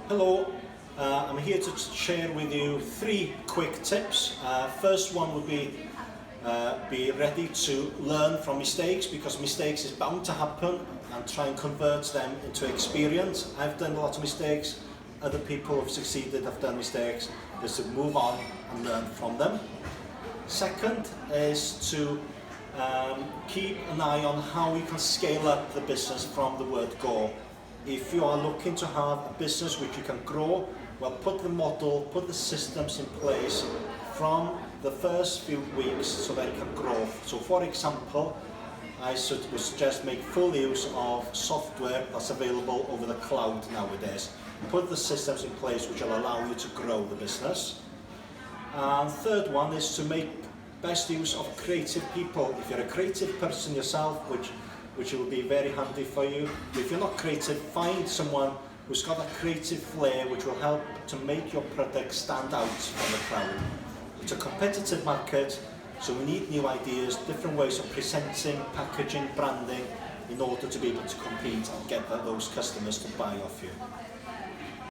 Hello, I'm here to share with you 3 quick tips. First one would be ready to learn from mistakes, because mistakes is bound to happen, and try and convert them into experience. I've done a lot of mistakes, other people have succeeded, have done mistakes, just to move on and learn from them. Second is to keep an eye on how you can scale up the business from the word go. If you are looking to have a business which you can grow, well, put the model, put the systems in place from the first few weeks so that it can grow. So for example, I would suggest make full use of software that's available over the cloud nowadays. Put the systems in place which will allow you to grow the business. And third one is to make best use of creative people. If you're a creative person yourself, which will be very handy for you. If you're not creative, find someone who's got a creative flair which will help to make your product stand out from the crowd. It's a competitive market, so we need new ideas, different ways of presenting, packaging, branding, in order to be able to compete and get those customers to buy off you.